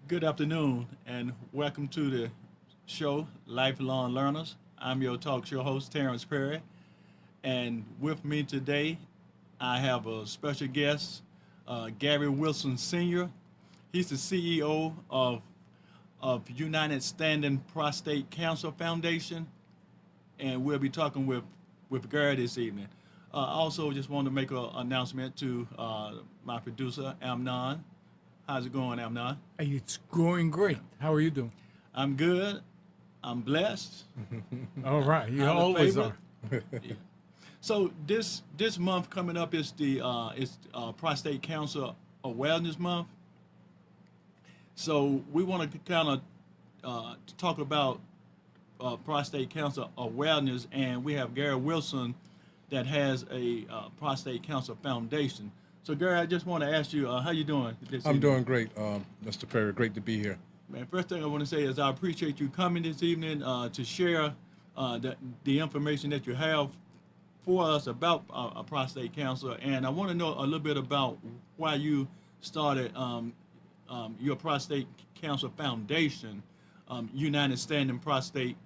Good afternoon, and welcome to the show, Lifelong Learners. I'm your talk show host, Terrence Perry, and with me today, I have a special guest, Gary Wilson Sr. He's the CEO of United Standing Prostate Cancer Foundation, and we'll be talking with Gary this evening. I also just want to make an announcement to my producer, Amnon. How's it going, Amnon? It's going great. How are you doing? I'm good. I'm blessed. All right, you Highly always favored. are. Yeah. So this month coming up is the prostate cancer awareness month. So we want to kind of talk about prostate cancer awareness, and we have Gary Wilson that has a prostate cancer foundation. So Gary, I just want to ask you, how you doing this I'm evening? doing great, Mr. Perry. Great to be here. Man, first thing I want to say is I appreciate you coming this evening to share the information that you have for us about prostate cancer, and I want to know a little bit about why you started your prostate cancer foundation, United Standing Prostate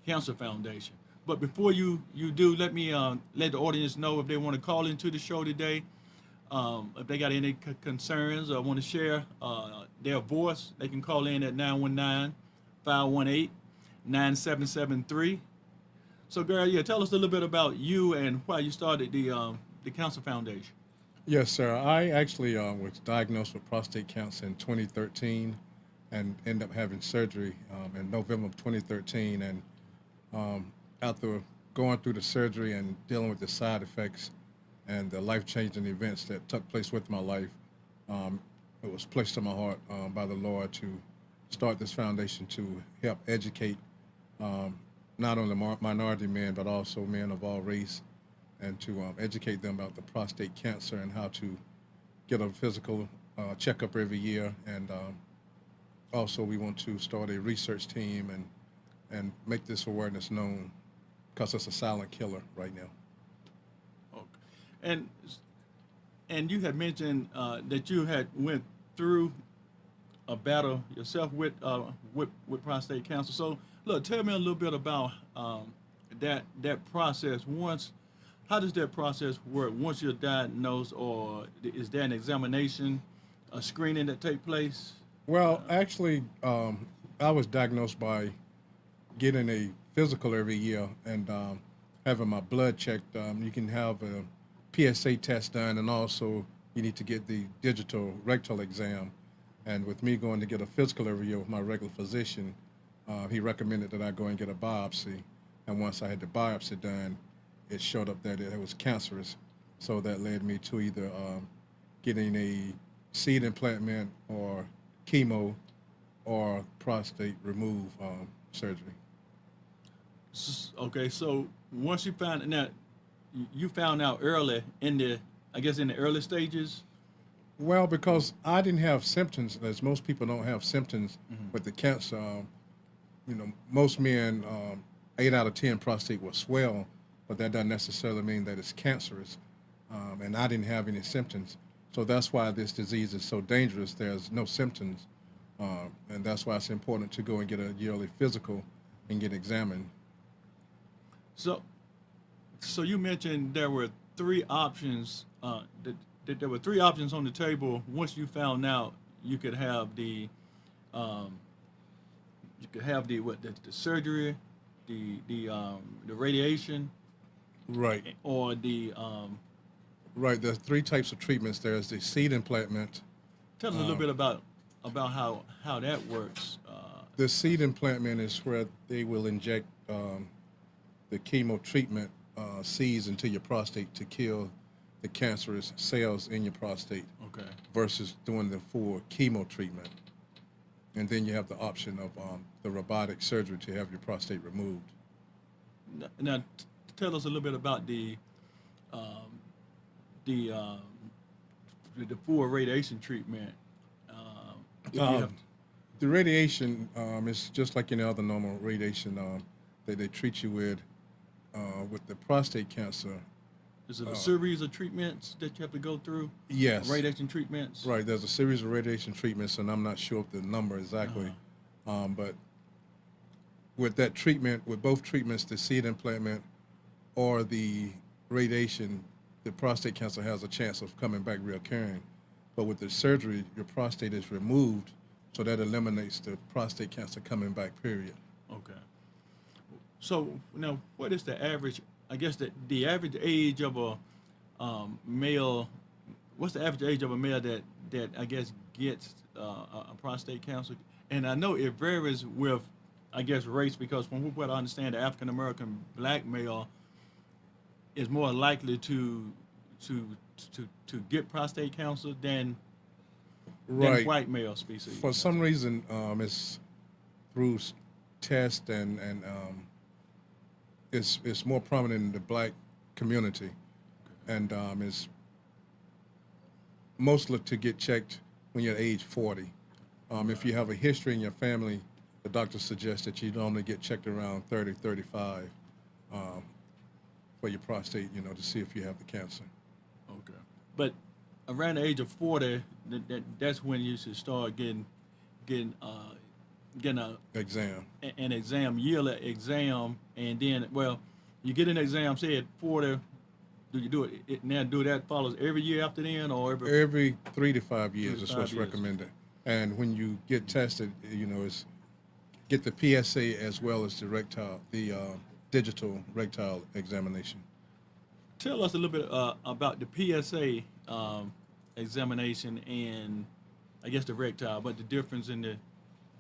Cancer Foundation. But before you do, let me let the audience know if they want to call into the show today. If they got any concerns or want to share their voice, they can call in at 919-518-9773. So, Gary, yeah, tell us a little bit about you and why you started the Cancer Foundation. Yes, sir. I actually was diagnosed with prostate cancer in 2013 and ended up having surgery in November of 2013. And after going through the surgery and dealing with the side effects and the life-changing events that took place with my life, um, it was placed on my heart by the Lord to start this foundation to help educate um, not only minority men but also men of all race, and to educate them about the prostate cancer and how to get a physical checkup every year. And also, we want to start a research team and make this awareness known because it's a silent killer right now. Okay. And and you had mentioned that you had went through a battle yourself with prostate cancer. So, look, tell me a little bit about that process. Once, how does that process work? Once you're diagnosed, or is there an examination, a screening that take place? Well, actually, I was diagnosed by getting a physical every year and having my blood checked. You can have a PSA test done, and also you need to get the digital rectal exam. And with me going to get a physical every year with my regular physician, he recommended that I go and get a biopsy. And once I had the biopsy done, it showed up that it was cancerous. So that led me to either getting a seed implantment or chemo or prostate remove surgery. Okay, so once you found out, you found out early in the, I guess in the early stages. Well, because I didn't have symptoms, as most people don't have symptoms with the cancer. Most men, 8 out of 10 prostate will swell, but that doesn't necessarily mean that it's cancerous. And I didn't have any symptoms. So that's why this disease is so dangerous. There's no symptoms. And that's why it's important to go and get a yearly physical and get examined. So, so you mentioned there were three options. That there were three options on the table. Once you found out, you could have um, the surgery, the radiation, Right. or the Right. There's three types of treatments. There's the seed implantment. tell us a little Uh, bit about how that works. the seed implantment is where they will inject the chemo treatment seeds into your prostate to kill the cancerous cells in your prostate Okay. versus doing the full chemo treatment. And then you have the option of the robotic surgery to have your prostate removed. Now, tell us a little bit about um, the um, the full radiation treatment. If you have, Um, the radiation is just like any other normal radiation that they treat you with the prostate cancer. Is it a series of treatments that you have to go through? Yes. Radiation treatments? Right. There's a series of radiation treatments, and I'm not sure of the number exactly, but with that treatment, with both treatments, the seed implant or the radiation, the prostate cancer has a chance of coming back reoccurring. But with the surgery, your prostate is removed, so that eliminates the prostate cancer coming back, period. Okay. So now, what is the average? I guess the average age of a male. What's the average age of a male that I guess gets a prostate cancer? And I know it varies with, I guess, race, because from what I understand, the African American black male is more likely to get prostate cancer than Right. white male species. For some reason, it's through tests and it's more prominent in the black community, and it's mostly to get checked when you're at age 40. If you have a history in your family, the doctor suggests that you normally get checked around 30, 35 for your prostate, to see if you have the cancer. Okay. But around the age of 40, that's when you should start getting Exam. an exam, yearly exam, and then, well, you get an exam, say at 40. Do you do it now? Do that follows every year after then, or Every 3 to 5 years is 5 what's years. recommended. And when you get tested, it's get the PSA as well as the digital rectal examination. Tell us a little bit about the PSA examination and, I guess, the rectal, but the difference in those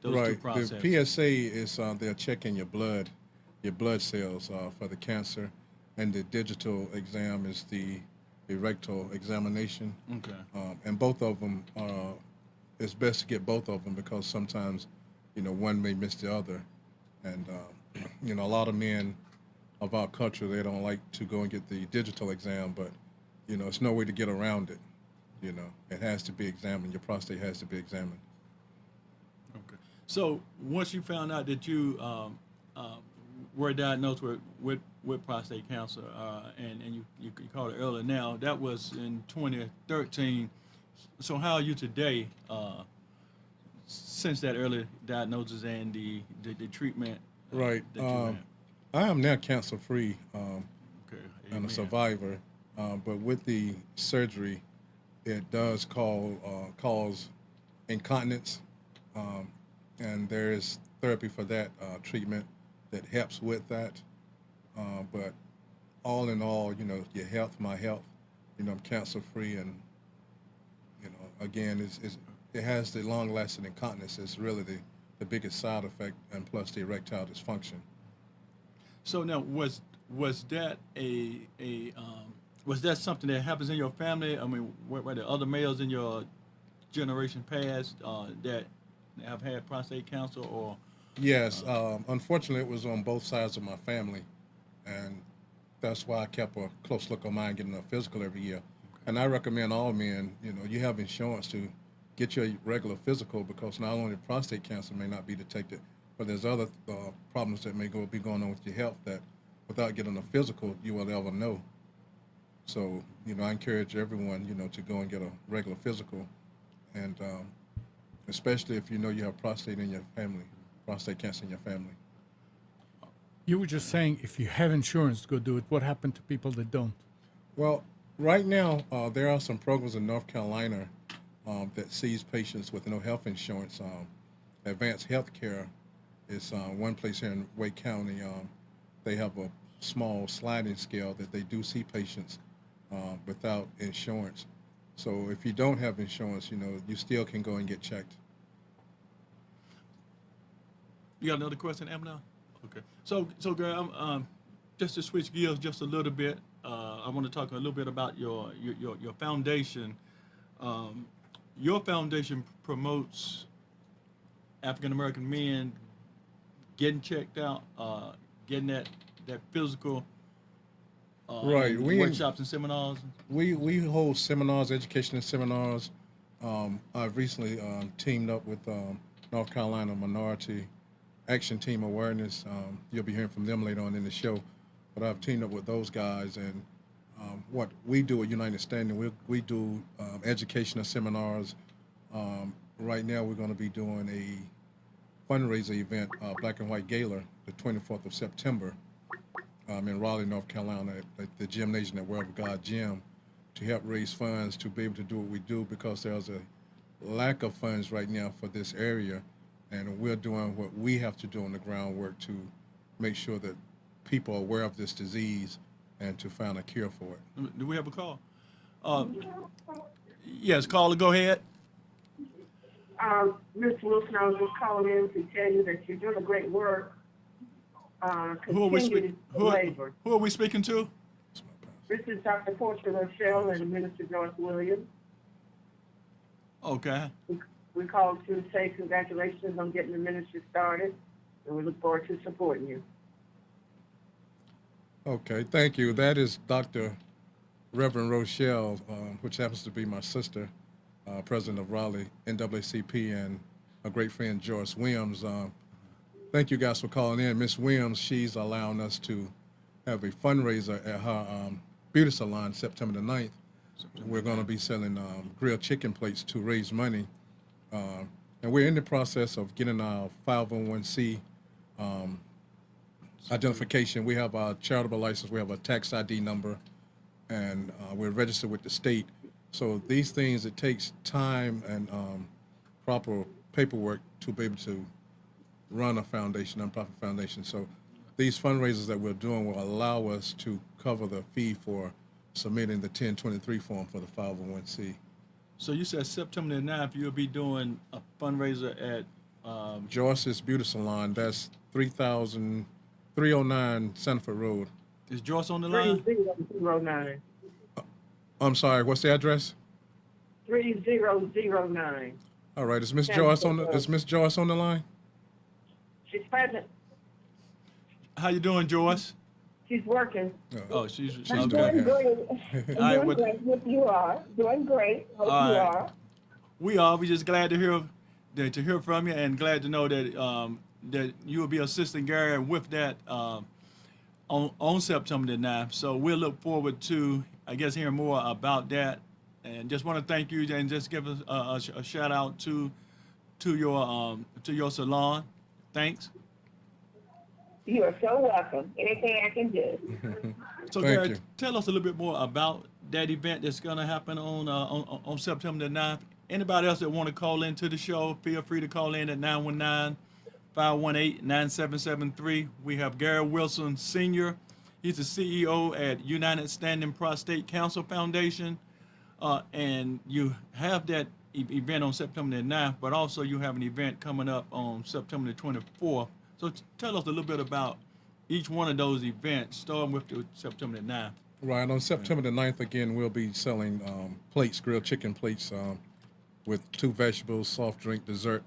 two Right. processes. The PSA is they're checking your blood cells for the cancer, and the digital exam is the rectal examination. Okay. And both of them, it's best to get both of them because sometimes, one may miss the other. And, a lot of men of our culture, they don't like to go and get the digital exam, but, it's no way to get around it. It has to be examined. Your prostate has to be examined. Okay. So once you found out that you were diagnosed with prostate cancer, and you called it earlier now, that was in 2013. So how are you today since that early diagnosis and the treatment Right. that you had? I am now cancer-free Okay. and Amen. a survivor, but with the surgery, it does cause incontinence, and there is therapy for that treatment that helps with that. But all in all, your health, my health, I'm cancer-free, and again, it has the long-lasting incontinence. It's really the biggest side effect, and plus the erectile dysfunction. So now, was that was that something that happens in your family? I mean, were there other males in your generation past that have had prostate cancer, or? Yes, unfortunately, it was on both sides of my family, and that's why I kept a close look on mine, getting a physical every year. And I recommend all men, you have insurance to get your regular physical, because not only prostate cancer may not be detected, but there's other problems that may be going on with your health that without getting a physical, you will never know. So, I encourage everyone, to go and get a regular physical, and especially if you have prostate in your family, prostate cancer in your family. You were just saying if you have insurance, go do it. What happened to people that don't? Well, right now, there are some programs in North Carolina that sees patients with no health insurance. Advanced Healthcare is one place here in Wake County. They have a small sliding scale that they do see patients without insurance. So if you don't have insurance, you still can go and get checked. You got another question, Amna? Okay. So, girl, just to switch gears just a little bit, I want to talk a little bit about your foundation. Your foundation promotes African American men getting checked out, getting that physical. Right. And workshops and seminars. We hold seminars, educational seminars. I've recently teamed up with North Carolina Minority Action Team Awareness. You'll be hearing from them later on in the show. But I've teamed up with those guys, and what we do at United Standing, we do educational seminars. Right now, we're going to be doing a fundraiser event, Black and White Gala, the 24th of September in Raleigh, North Carolina, at the gymnasium at Word of God Gym, to help raise funds to be able to do what we do, because there's a lack of funds right now for this area, and we're doing what we have to do on the groundwork to make sure that people are aware of this disease and to find a cure for it. Do we have a call? Uh, yes, caller, go ahead. Mr. Wilson, I was just calling in to tell you that you're doing a great work. Who are we Continue to labor. who are we speaking to? This is Dr. Portia Rochelle and Minister Joyce Williams. Okay. We called to say congratulations on getting the ministry started, and we look forward to supporting you. Okay, thank you. That is Dr. Reverend Rochelle, which happens to be my sister, president of Raleigh NAACP, and a great friend, Joyce Williams. Thank you guys for calling in. Miss Williams, she's allowing us to have a fundraiser at her beauty salon September the 9th. We're going to be selling grilled chicken plates to raise money. And we're in the process of getting our 501c identification. We have our charitable license, we have a tax ID number, and we're registered with the state. So these things, it takes time and proper paperwork to be able to run a foundation, nonprofit foundation. So these fundraisers that we're doing will allow us to cover the fee for submitting the 1023 form for the 501c. So you said September the 9th you'll be doing a fundraiser at Joyce's Beauty Salon. That's 309 Sanford Road. is Joyce on the line? 3009. I'm sorry, what's the address? 3009. All right, is Miss Joyce on the line? She's present. How you doing, Joyce? She's working. Oh, she's I'm okay. doing great. right, Doing what- great. Hope you are. Doing great. Hope All you right. are. We are. We just glad to hear from you, and glad to know that that you will be assisting Gary with that on September the 9th. So we'll look forward to, I guess, hearing more about that. And just want to thank you, and just give us a shout out to your salon. Thanks. You are so welcome. Anything I can do. So Thank Gary, you. tell us a little bit more about that event that's going to happen on September the 9th. Anybody else that want to call into the show, feel free to call in at 919-518-9773. We have Gary Wilson Sr. He's the CEO at United Standing Prostate Cancer Foundation. And you have that event on September the 9th, but also you have an event coming up on September the 24th. So tell us a little bit about each one of those events, starting with the September the 9th. Right, on September the 9th, again, we'll be selling plates, grilled chicken plates, with 2 vegetables, soft drink, dessert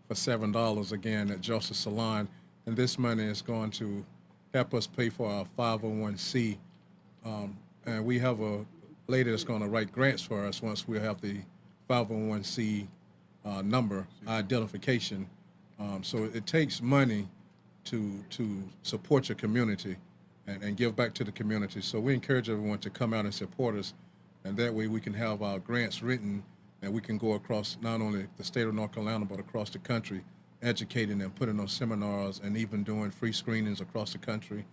for $7 again at Joseph's Salon. And this money is going to help us pay for our 501c. And we have a lady that's going to write grants for us once we have the 501c number, identification. So it takes money to support your community and give back to the community. So we encourage everyone to come out and support us, and that way we can have our grants written and we can go across not only the state of North Carolina but across the country, educating and putting on seminars and even doing free screenings across the country.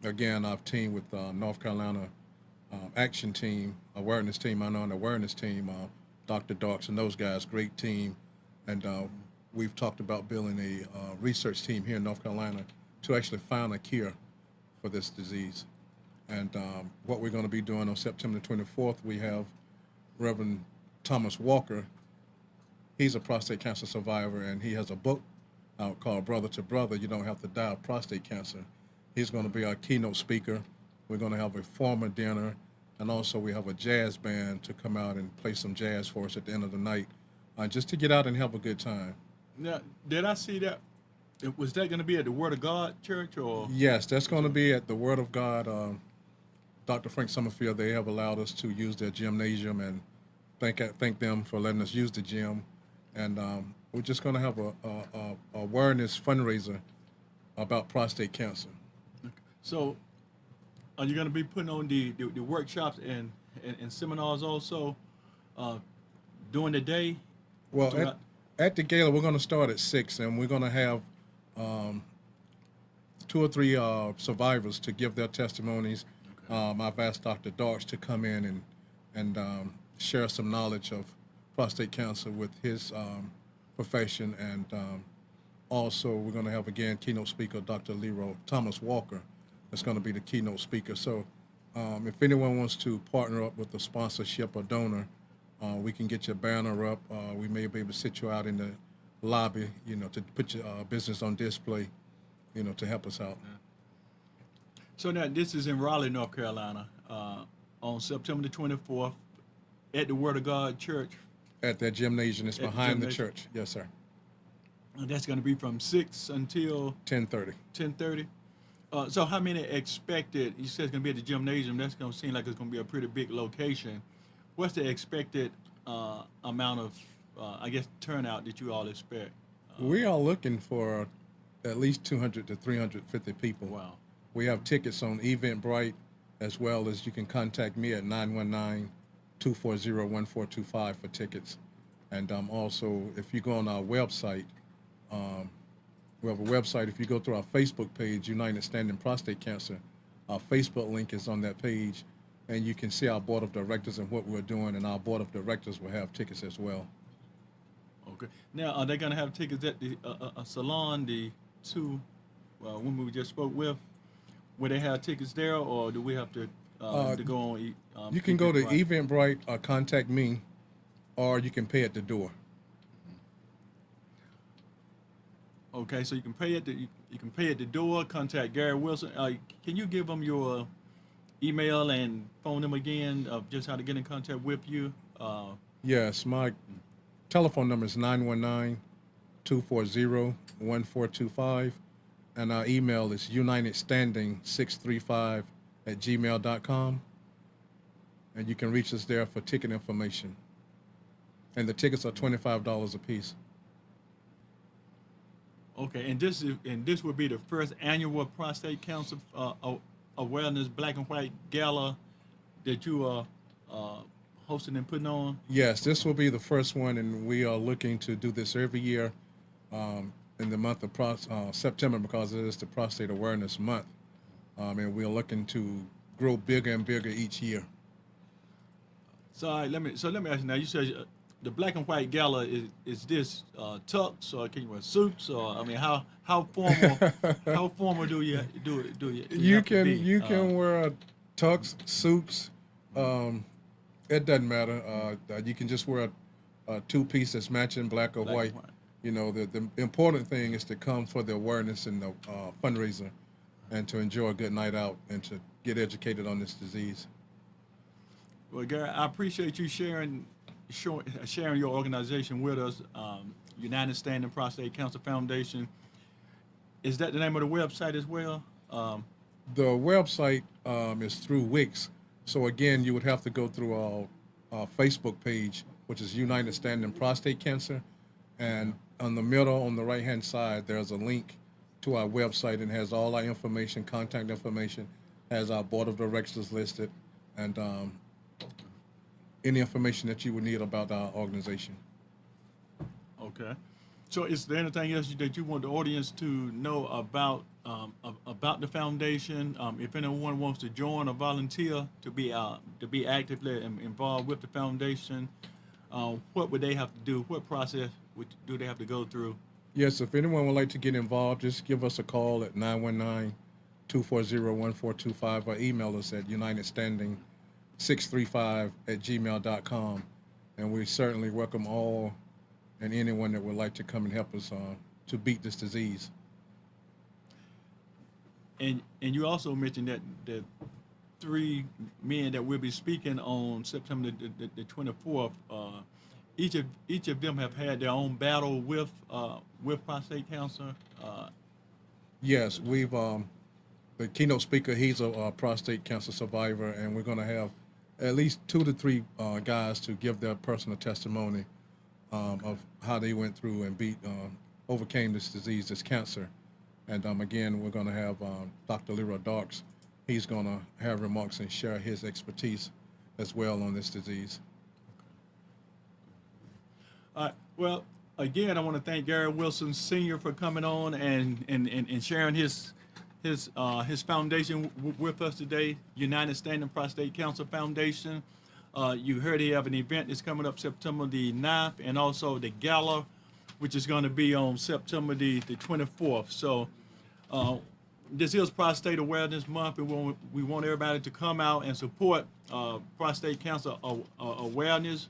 Again, I've teamed with North Carolina Action Team, Awareness Team, Unknown Awareness Team, Dr. Darks and those guys, great team. And we've talked about building a research team here in North Carolina to actually find a cure for this disease. And what we're going to be doing on September 24th, we have Reverend Thomas Walker. He's a prostate cancer survivor, and he has a book out called Brother to Brother, You Don't Have to Die of Prostate Cancer. He's going to be our keynote speaker. We're going to have a formal dinner, and also we have a jazz band to come out and play some jazz for us at the end of the night, just to get out and have a good time. Now, did I see that? Was that going to be at the Word of God Church or? Yes, that's going to be at the Word of God. Dr. Frank Summerfield, they have allowed us to use their gymnasium, and thank them for letting us use the gym. And we're just going to have a awareness fundraiser about prostate cancer. So Are you going to be putting on the workshops and seminars also during the day? Well, Throughout? at the gala, we're going to start at 6, and we're going to have um, 2 or 3 survivors to give their testimonies. Okay. I've asked Dr. Darks to come in and share some knowledge of prostate cancer with his profession, and also we're going to have again keynote speaker Dr. Leroy Thomas Walker. That's going to be the keynote speaker. So, if anyone wants to partner up with a sponsorship or donor, we can get your banner up. We may be able to sit you out in the lobby, to put your business on display, to help us out. So now this is in Raleigh, North Carolina, on September the 24th at the Word of God Church. At that gymnasium, it's At the behind the gymnasium. church. Yes, sir. And that's going to be from 6 until 10:30. 10:30. So how many expected? You said it's going to be at the gymnasium. That's going to seem like it's going to be a pretty big location. What's the expected amount of, I guess, turnout that you all expect? We are looking for at least 200 to 350 people. Wow. We have tickets on Eventbrite, as well as you can contact me at 919-240-1425 for tickets. And also, if you go on our website, we have a website. If you go through our Facebook page, United Standing Prostate Cancer, our Facebook link is on that page, and you can see our board of directors and what we're doing, and our board of directors will have tickets as well. Okay. Now, are they going to have tickets at the salon, the two women we just spoke with? Will they have tickets there, or do we have to go on? You can go to Eventbrite? Eventbrite or contact me, or you can pay at the door. Okay, so you can pay at the door. Contact Gary Wilson. Can you give them your email and phone them again of just how to get in contact with you? Yes, my telephone number is 919-240-1425, and our email is unitedstanding635@gmail.com, and you can reach us there for ticket information. And the tickets are $25 a piece. Okay, and this will be the first annual Prostate Cancer Awareness Black and White Gala that you are hosting and putting on. Yes, this will be the first one, and we are looking to do this every year in the month of September, because it is the Prostate Awareness Month, and we're looking to grow bigger and bigger each year. So let me ask you now. You said the Black and White Gala is this tux, or can you wear suits, or I mean how formal do you You have to be? can wear tux, suits. It doesn't matter. You can just wear a two-piece that's matching black or Black white. and white. The important thing is to come for the awareness and the fundraiser, and to enjoy a good night out and to get educated on this disease. Well, Gary, I appreciate you sharing your organization with us. United Standing Prostate Cancer Foundation. Is that the name of the website as well? The website is through Wix. So again, you would have to go through our Facebook page, which is United Standing Prostate Cancer, and on the middle, on the right-hand side, there's a link to our website, and has all our information, contact information, has our board of directors listed, and any information that you would need about our organization. Okay. So is there anything else that you want the audience to know about the foundation? If anyone wants to join or volunteer to be actively involved with the foundation, what would they have to do? What process do they have to go through? Yes, if anyone would like to get involved, just give us a call at 919-240-1425, or email us at unitedstanding635@gmail.com, and we certainly welcome all and anyone that would like to come and help us to beat this disease. And you also mentioned that the 3 men that will be speaking on September the 24th, each of them have had their own battle with prostate cancer. Yes, we've the keynote speaker, he's a prostate cancer survivor, and we're going to have at least 2 to 3 guys to give their personal testimony of how they went through and overcame this disease, this cancer. And again, we're going to have Dr. Leroy Darks. he's going to have remarks and share his expertise as well on this disease. Well, again, I want to thank Gary Wilson Sr. for coming on and sharing his foundation with us today, United Standing Prostate Cancer Foundation. You heard he have an event that's coming up September the 9th, and also the gala, which is going to be on September the 24th. So this is Prostate Awareness Month, and we want everybody to come out and support prostate cancer awareness.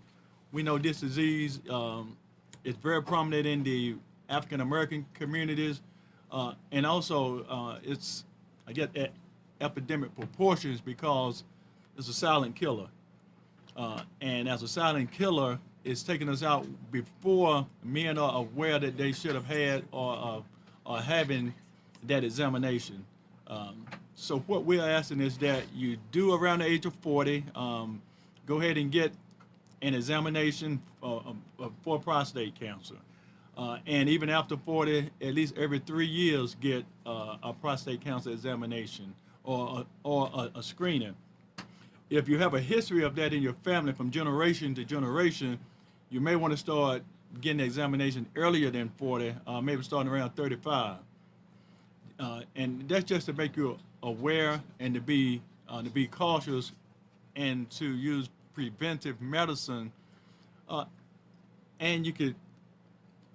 We know this disease is very prominent in the African American communities, and also it's, I get, at epidemic proportions because it's a silent killer. And as a silent killer, it's taking us out before men are aware that they should have had or are having that examination. So what we're asking is that you do around the age of 40, go ahead and get an examination for prostate cancer. And even after 40, at least every 3 years, get a prostate cancer examination or a screening. If you have a history of that in your family from generation to generation, you may want to start getting the examination earlier than 40, maybe starting around 35. And that's just to make you aware and to be cautious and to use preventive medicine. And you could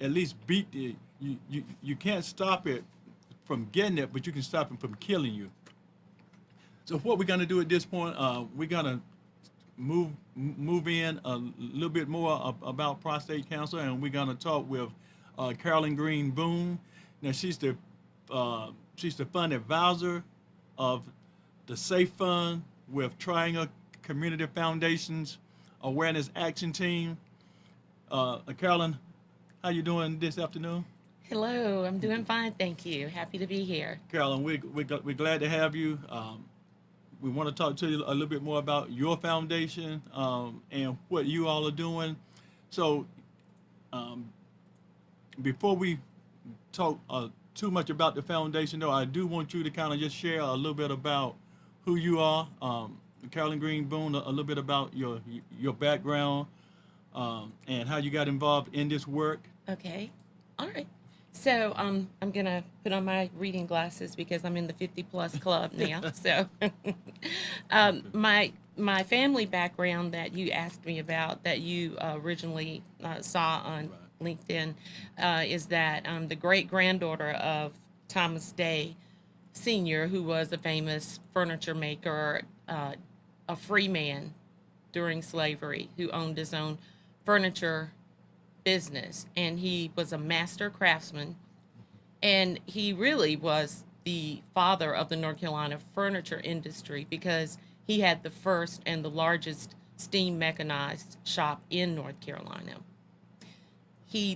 at least beat you can't stop it from getting it, but you can stop it from killing you. So what we're going to do at this point, we're going to move in a little bit more about prostate cancer, and we're going to talk with Carolyn Green Boone. Now she's the fund advisor of the Safe Fund with Triangle Community Foundation's Awareness Action Team. Carolyn, how you doing this afternoon? Hello, I'm doing fine, thank you. Happy to be here. Carolyn, we're glad to have you. We want to talk to you a little bit more about your foundation and what you all are doing. So before we talk too much about the foundation, though, I do want you to kind of just share a little bit about who you are, Carolyn Green Boone, a little bit about your background and how you got involved in this work. Okay, all right. So I'm gonna put on my reading glasses because I'm in the 50+ club now. So my family background that you asked me about, that you originally saw on LinkedIn, is that I'm the great granddaughter of Thomas Day Sr., who was a famous furniture maker, a free man during slavery, who owned his own furniture business, and he was a master craftsman, and he really was the father of the North Carolina furniture industry because he had the first and the largest steam mechanized shop in North Carolina.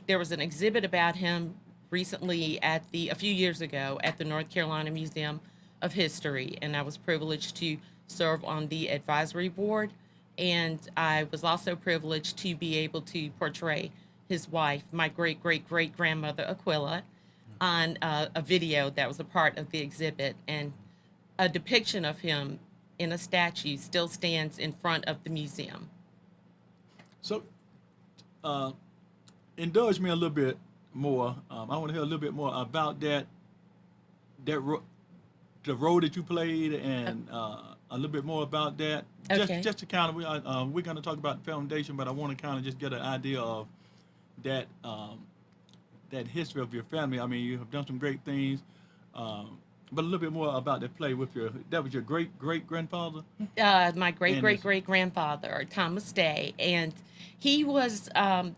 There was an exhibit about him recently a few years ago at the North Carolina Museum of History, and I was privileged to serve on the advisory board, and I was also privileged to be able to portray his wife, my great-great-great-grandmother Aquila, on a video that was a part of the exhibit. And a depiction of him in a statue still stands in front of the museum. So indulge me a little bit more. I want to hear a little bit more about the role that you played, and a little bit more about that. Okay. Just to kind of, we're going to talk about the foundation, but I want to kind of just get an idea of that history of your family. I mean, you have done some great things, but a little bit more about the play with that was your great-great-grandfather? My great-great-great-grandfather, Thomas Day, and he was a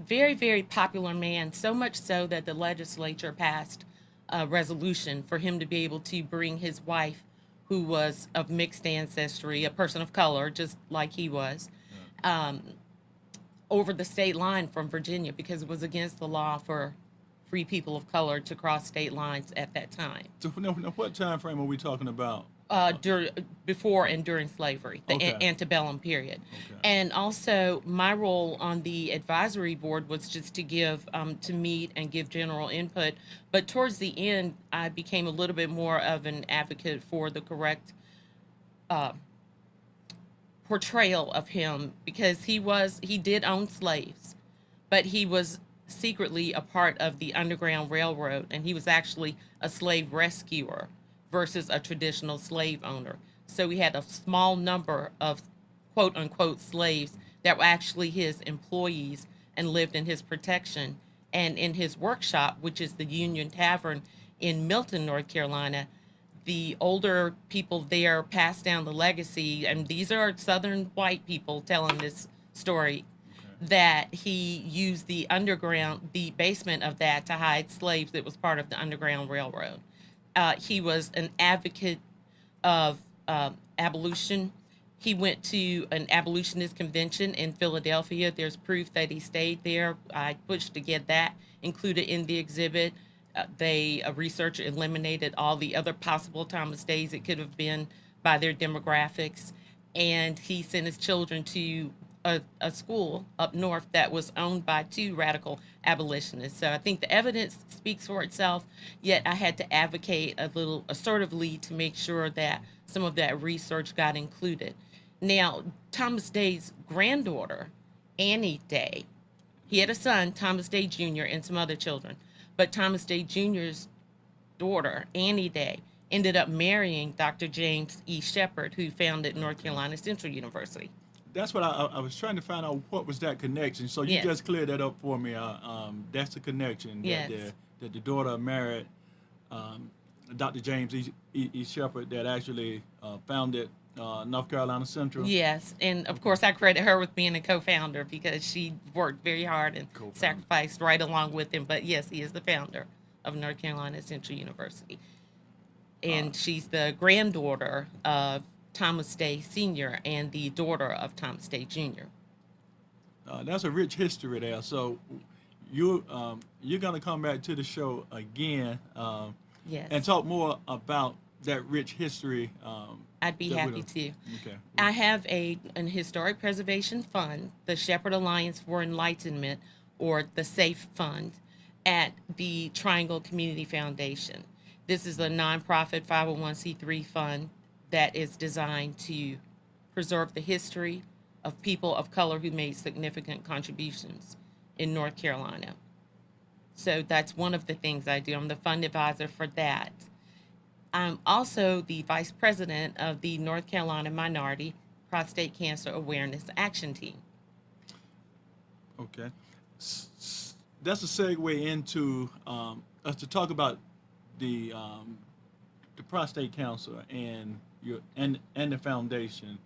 very, very popular man, so much so that the legislature passed a resolution for him to be able to bring his wife, who was of mixed ancestry, a person of color, just like he was, over the state line from Virginia, because it was against the law for free people of color to cross state lines at that time. So now what time frame are we talking about? before and during slavery, the Okay. antebellum period. Okay. And also, my role on the advisory board was just to give, to meet and give general input. But towards the end, I became a little bit more of an advocate for the correct portrayal of him, because he did own slaves, but he was secretly a part of the Underground Railroad, and he was actually a slave rescuer versus a traditional slave owner. So he had a small number of quote unquote slaves that were actually his employees and lived in his protection. And in his workshop, which is the Union Tavern in Milton, North Carolina, the older people there passed down the legacy, and these are Southern white people telling this story, that he used the underground, the basement of that, to hide slaves that was part of the Underground Railroad. He was an advocate of abolition. He went to an abolitionist convention in Philadelphia. There's proof that he stayed there. I pushed to get that included in the exhibit. A researcher eliminated all the other possible Thomas Days it could have been by their demographics. And he sent his children to a school up north that was owned by two radical abolitionists. So I think the evidence speaks for itself, yet I had to advocate a little assertively to make sure that some of that research got included. Now, Thomas Day's granddaughter, Annie Day, he had a son, Thomas Day Jr., and some other children. But Thomas Day Jr.'s daughter, Annie Day, ended up marrying Dr. James E. Shepard, who founded North Carolina Central University. That's what I was trying to find out, what was that connection. So you Yes. just cleared that up for me. That's the connection Yes. that the daughter married Dr. James E. Shepard, that actually founded North Carolina Central. Yes, and of course I credit her with being a co-founder, because she worked very hard and Co-founder. sacrificed right along with him. But yes, he is the founder of North Carolina Central University. And she's the granddaughter of Thomas Day Sr. and the daughter of Thomas Day Jr. That's a rich history there. So you're gonna come back to the show again Yes, and talk more about that rich history. I'd be that we happy don't- to. Okay. I have an historic preservation fund, the Shepherd Alliance for Enlightenment, or the SAFE Fund, at the Triangle Community Foundation. This is a nonprofit 501c3 fund that is designed to preserve the history of people of color who made significant contributions in North Carolina. So that's one of the things I do. I'm the fund advisor for that. I'm also the vice president of the North Carolina Minority Prostate Cancer Awareness Action Team. Okay. That's a segue into us to talk about the prostate cancer and the foundation.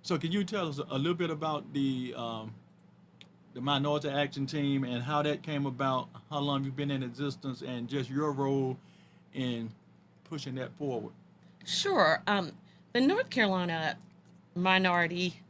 So can you tell us a little bit about the Minority Action Team and how that came about, how long you've been in existence, and just your role in pushing that forward? Sure. The North Carolina Minority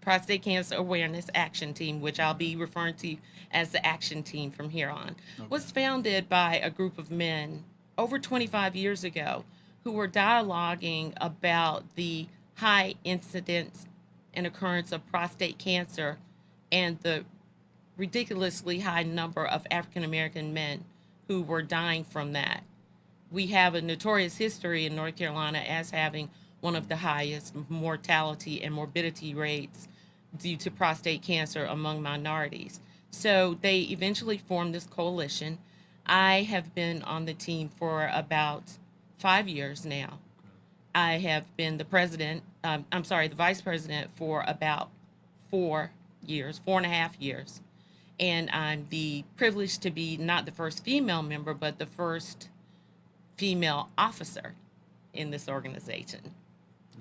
Prostate Cancer Awareness Action Team, which I'll be referring to as the Action Team from here on, was founded by a group of men over 25 years ago who were dialoguing about the high incidence and occurrence of prostate cancer and the ridiculously high number of African American men who were dying from that. We have a notorious history in North Carolina as having one of the highest mortality and morbidity rates due to prostate cancer among minorities. So they eventually formed this coalition. I have been on the team for about 5 years now. I have been the vice president for about 4 years, 4.5 years. And I'm privileged to be not the first female member, but the first female officer in this organization.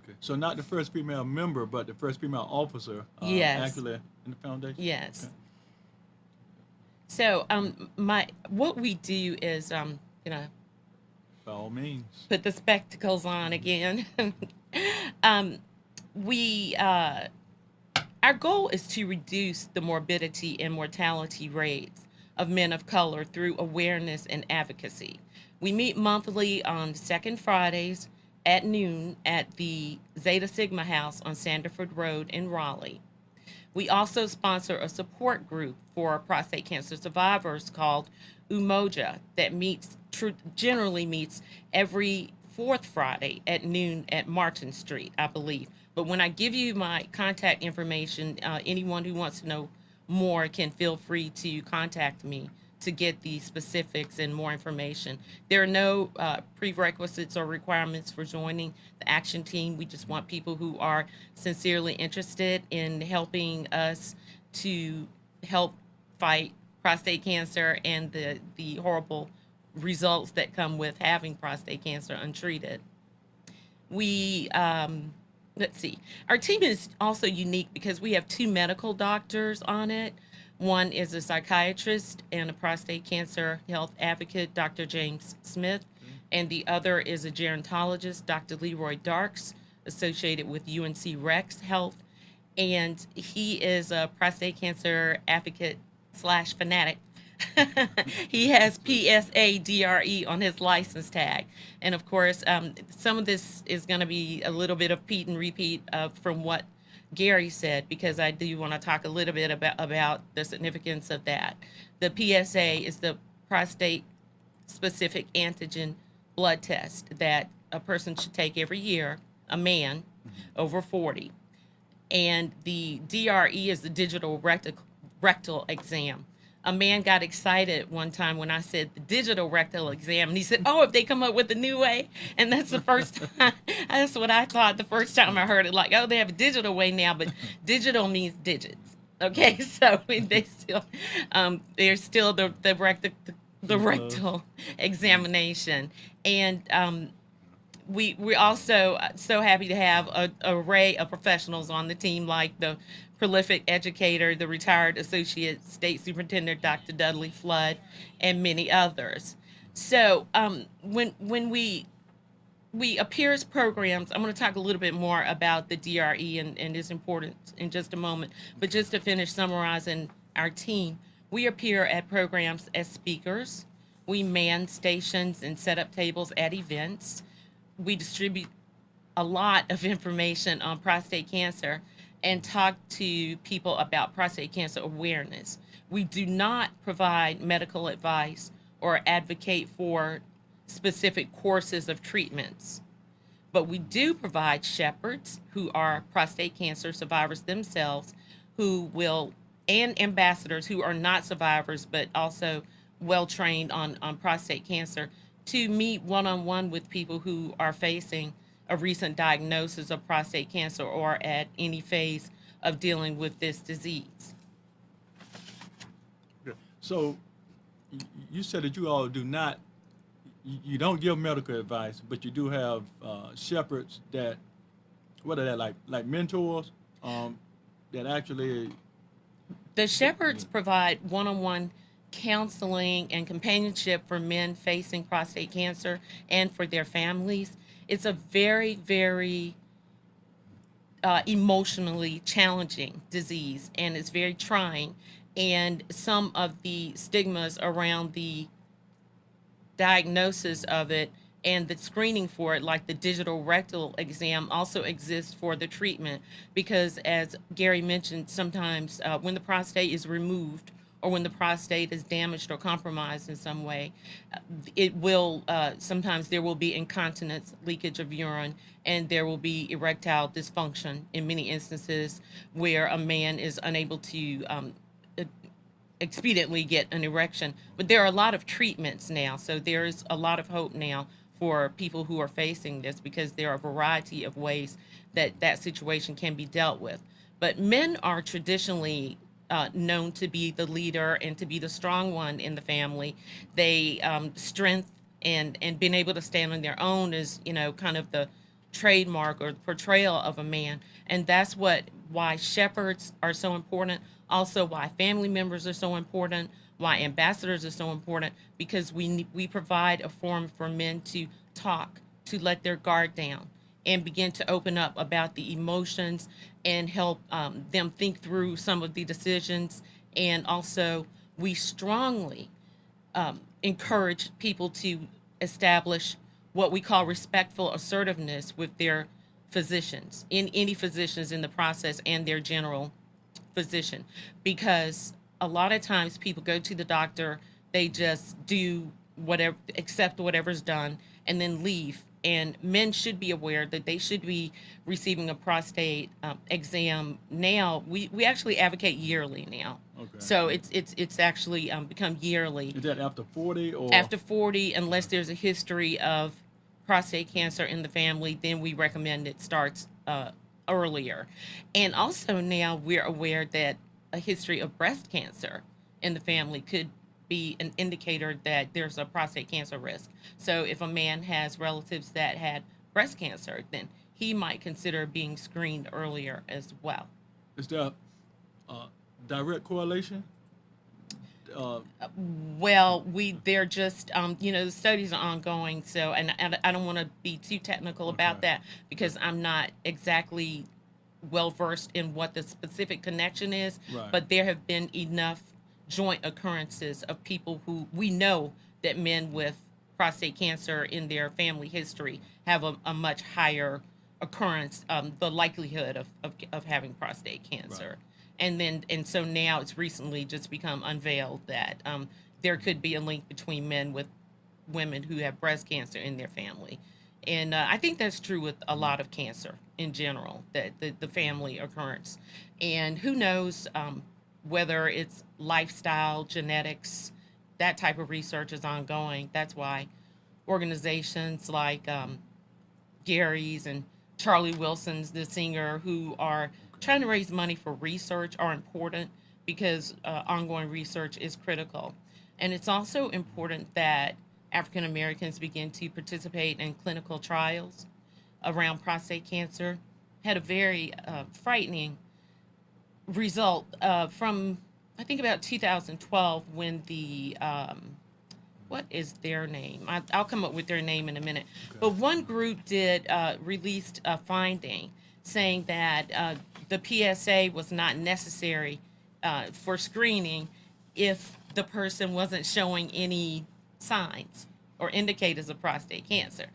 Okay. So not the first female member, but the first female officer. Yes. Actually in the foundation. Yes. Okay. So what we do is By all means. put the spectacles on again. Our goal is to reduce the morbidity and mortality rates of men of color through awareness and advocacy. We meet monthly on second Fridays at noon at the Zeta Sigma House on Sanderford Road in Raleigh. We also sponsor a support group for prostate cancer survivors called Umoja that generally meets every fourth Friday at noon at Martin Street, I believe. But when I give you my contact information, anyone who wants to know more can feel free to contact me to get the specifics and more information. There are no prerequisites or requirements for joining the action team. We just want people who are sincerely interested in helping us to help fight prostate cancer and the horrible results that come with having prostate cancer untreated. We let's see. Our team is also unique because we have two medical doctors on it. One is a psychiatrist and a prostate cancer health advocate, Dr. James Smith, and the other is a gerontologist, Dr. Leroy Darks, associated with UNC Rex Health, and he is a prostate cancer advocate slash fanatic. He has PSA DRE on his license tag. And of course, some of this is going to be a little bit of repeat and repeat from what Gary said, because I do want to talk a little bit about the significance of that. The PSA is the prostate specific antigen blood test that a person should take every year, a man over 40. And the DRE is the digital rectal exam. A man got excited one time when I said the digital rectal exam, and he said, "Oh, if they come up with a new way," and that's the first time. That's what I thought the first time I heard it. Like, oh, they have a digital way now, but digital means digits. Okay, so they still, there's still the rectal examination, and we also so happy to have an array of professionals on the team, like the prolific educator, the retired Associate State Superintendent, Dr. Dudley Flood, and many others. So when we appear as programs, I'm going to talk a little bit more about the DRE and its importance in just a moment. But just to finish summarizing our team, we appear at programs as speakers. We man stations and set up tables at events. We distribute a lot of information on prostate cancer and talk to people about prostate cancer awareness. We do not provide medical advice or advocate for specific courses of treatments, but we do provide shepherds who are prostate cancer survivors themselves, and ambassadors who are not survivors but also well trained on prostate cancer, to meet one-on-one with people who are facing a recent diagnosis of prostate cancer or at any phase of dealing with this disease. So you said that you all do not, you don't give medical advice, but you do have shepherds that, what are that, like mentors that actually. The shepherds provide one-on-one counseling and companionship for men facing prostate cancer and for their families. It's a very, very emotionally challenging disease, and it's very trying. And some of the stigmas around the diagnosis of it and the screening for it, like the digital rectal exam, also exists for the treatment. Because as Gary mentioned, sometimes when the prostate is removed or when the prostate is damaged or compromised in some way, it will, sometimes there will be incontinence, leakage of urine, and there will be erectile dysfunction in many instances where a man is unable to expediently get an erection. But there are a lot of treatments now, so there's a lot of hope now for people who are facing this, because there are a variety of ways that that situation can be dealt with. But men are traditionally known to be the leader and to be the strong one in the family. They strength and being able to stand on their own is, kind of the trademark or portrayal of a man. And that's why shepherds are so important. Also why family members are so important, why ambassadors are so important, because we provide a forum for men to talk, to let their guard down and begin to open up about the emotions and help them think through some of the decisions. And also, we strongly encourage people to establish what we call respectful assertiveness with their physicians, in any physicians in the process, and their general physician, because a lot of times people go to the doctor, they just do whatever, accept whatever's done, and then leave. And men should be aware that they should be receiving a prostate exam now. We actually advocate yearly now. Okay. So it's actually become yearly. Is that after 40 or After 40, unless there's a history of prostate cancer in the family, then we recommend it starts earlier. And also now we're aware that a history of breast cancer in the family could be an indicator that there's a prostate cancer risk. So if a man has relatives that had breast cancer, then he might consider being screened earlier as well. is there direct correlation? Well, they're just the studies are ongoing. So, and I don't want to be too technical about Okay. that because I'm not exactly well versed in what the specific connection is. Right. But there have been enough joint occurrences of people who we know that men with prostate cancer in their family history have a much higher occurrence, the likelihood of having prostate cancer. Right. And so now it's recently just become unveiled that there could be a link between men with women who have breast cancer in their family. And I think that's true with a lot of cancer in general, that the family occurrence. And who knows whether it's lifestyle, genetics, that type of research is ongoing. That's why organizations like Gary's and Charlie Wilson's, the singer, who are trying to raise money for research, are important because ongoing research is critical. And it's also important that African Americans begin to participate in clinical trials around prostate cancer. Had a very frightening result from, I think, about 2012 when the what is their name? I'll come up with their name in a minute. Okay. But one group did released a finding saying that the PSA was not necessary for screening if the person wasn't showing any signs or indicators of prostate cancer.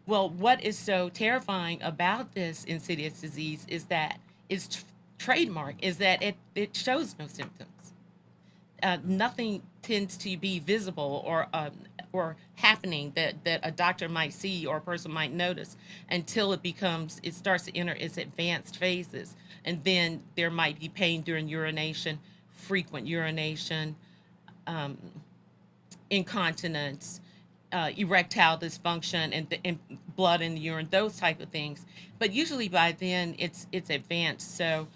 Well, what is so terrifying about this insidious disease is that its trademark is that it shows no symptoms. Nothing tends to be visible or happening that a doctor might see or a person might notice until it starts to enter its advanced phases. And then there might be pain during urination, frequent urination, incontinence, erectile dysfunction, and blood in the urine, those type of things. But usually by then it's advanced. So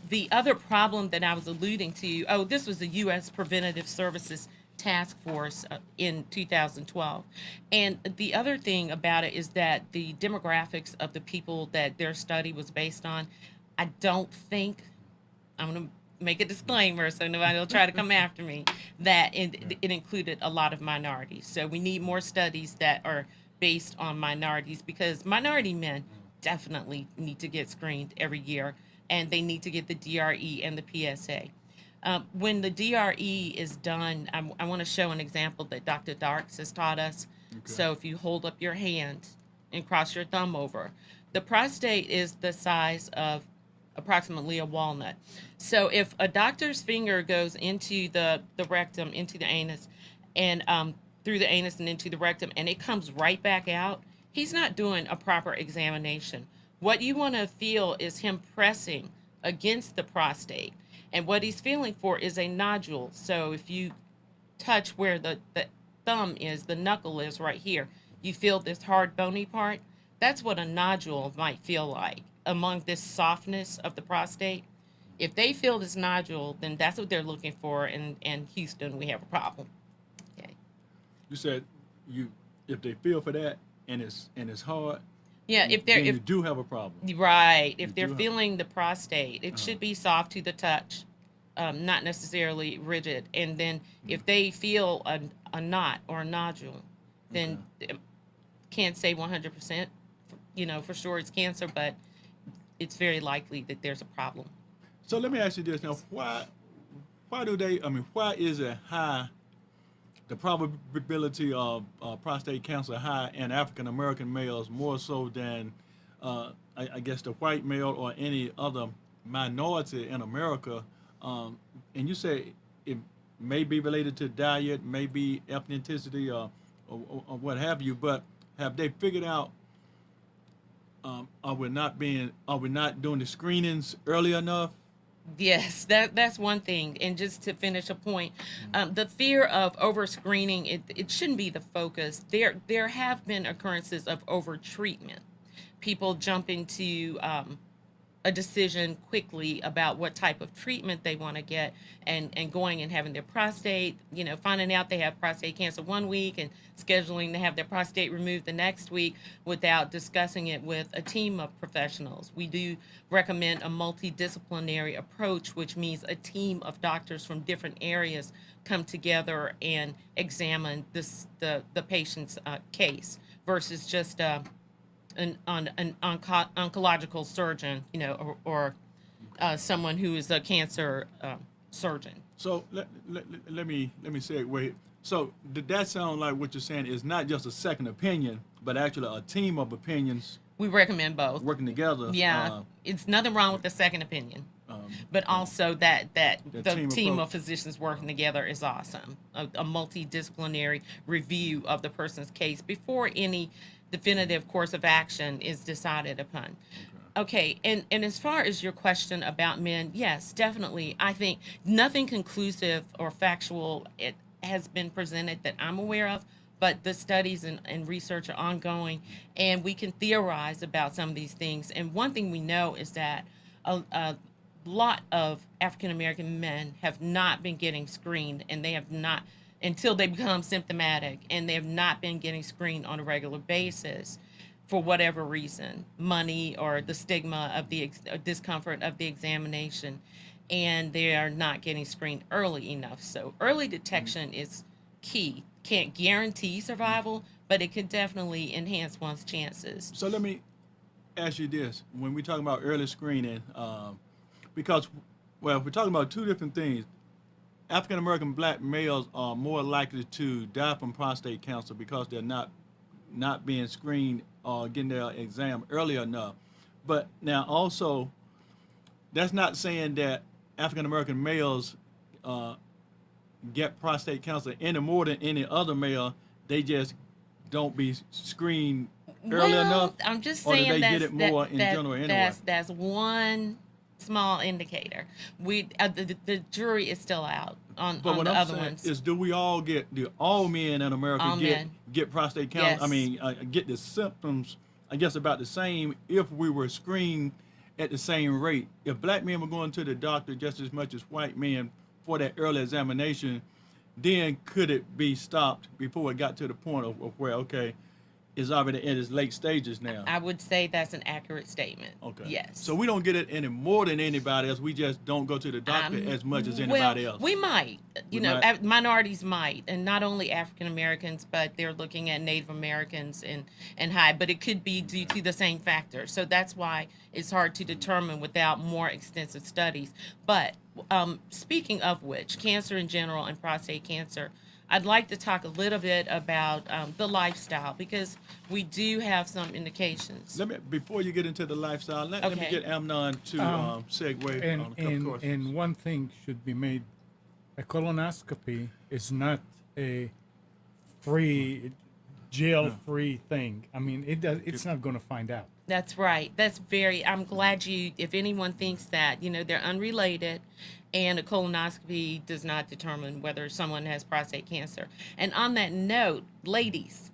the other problem that I was alluding to, this was the U.S. Preventative Services Task Force in 2012. And the other thing about it is that the demographics of the people that their study was based on, I don't think, I'm going to make a disclaimer so nobody will try to come after me, that it included a lot of minorities. So we need more studies that are based on minorities, because minority men definitely need to get screened every year, and they need to get the DRE and the PSA. When the DRE is done, I want to show an example that Dr. Darks has taught us. Okay. So if you hold up your hand and cross your thumb over, the prostate is the size of approximately a walnut. So if a doctor's finger goes into the rectum, into the anus, and through the anus and into the rectum, and it comes right back out, he's not doing a proper examination. What you want to feel is him pressing against the prostate. And what he's feeling for is a nodule. So if you touch where the thumb is, the knuckle is right here, you feel this hard bony part. That's what a nodule might feel like among this softness of the prostate. If they feel this nodule, then that's what they're looking for. And Houston, we have a problem. Okay. You said if they feel for that and it's hard, Yeah, if then they're you do have a problem. right, if You they're do have- feeling the prostate, it should be soft to the touch, not necessarily rigid. And then if they feel a knot or a nodule, then can't say 100%, for sure it's cancer, but it's very likely that there's a problem. So let me ask you this now: why is a high the probability of prostate cancer high in African American males more so than I guess the white male or any other minority in America. And you say it may be related to diet, maybe ethnicity, or what have you. But have they figured out? Are we not doing the screenings early enough? Yes, that's one thing. And just to finish a point, the fear of over screening, it shouldn't be the focus. There have been occurrences of over treatment, people jumping to a decision quickly about what type of treatment they want to get, and going and having their prostate, finding out they have prostate cancer one week and scheduling to have their prostate removed the next week without discussing it with a team of professionals. We do recommend a multidisciplinary approach, which means a team of doctors from different areas come together and examine the patient's case versus just an oncological surgeon, or someone who is a cancer surgeon. So let me segue. So did that sound like what you're saying is not just a second opinion, but actually a team of opinions We recommend both. working together? Yeah, it's nothing wrong with the second opinion, but also that the team of physicians working together is awesome. A multidisciplinary review of the person's case before any definitive course of action is decided upon. Okay, and as far as your question about men, yes, definitely. I think nothing conclusive or factual it has been presented that I'm aware of, but the studies and research are ongoing, and we can theorize about some of these things. And one thing we know is that a lot of African American men have not been getting screened, and they have not until they become symptomatic, and they have not been getting screened on a regular basis for whatever reason, money or the stigma of the discomfort of the examination, and they are not getting screened early enough. So early detection is key. Can't guarantee survival, but it can definitely enhance one's chances. So let me ask you this: when we talk about early screening, because if we're talking about two different things, African American black males are more likely to die from prostate cancer because they're not being screened or getting their exam early enough. But now also, that's not saying that African American males get prostate cancer any more than any other male. They just don't be screened early enough. I'm just or do saying they get it more in general anyway? That's one small indicator. The jury is still out on But the what I'm other saying ones. is, do all men in America All men. get prostate cancer? Yes. I mean, get the symptoms, I guess, about the same if we were screened at the same rate. If black men were going to the doctor just as much as white men for that early examination, then could it be stopped before it got to the point of where, okay, it's already in its late stages now? I would say that's an accurate statement. Okay. Yes. So we don't get it any more than anybody else. We just don't go to the doctor as much as anybody else. We might. We might. Minorities might, and not only African Americans, but they're looking at Native Americans and high. But it could be due to the same factor. So that's why it's hard to determine without more extensive studies. But speaking of which, cancer in general and prostate cancer, I'd like to talk a little bit about the lifestyle, because we do have some indications. Before you get into the lifestyle, let me Okay. get Amnon to segue on a couple And questions. and one thing should be made: a colonoscopy is not a free, jail-free thing. I mean, it's not going to find out. That's right. I'm glad if anyone thinks that, they're unrelated, and a colonoscopy does not determine whether someone has prostate cancer. And on that note, ladies,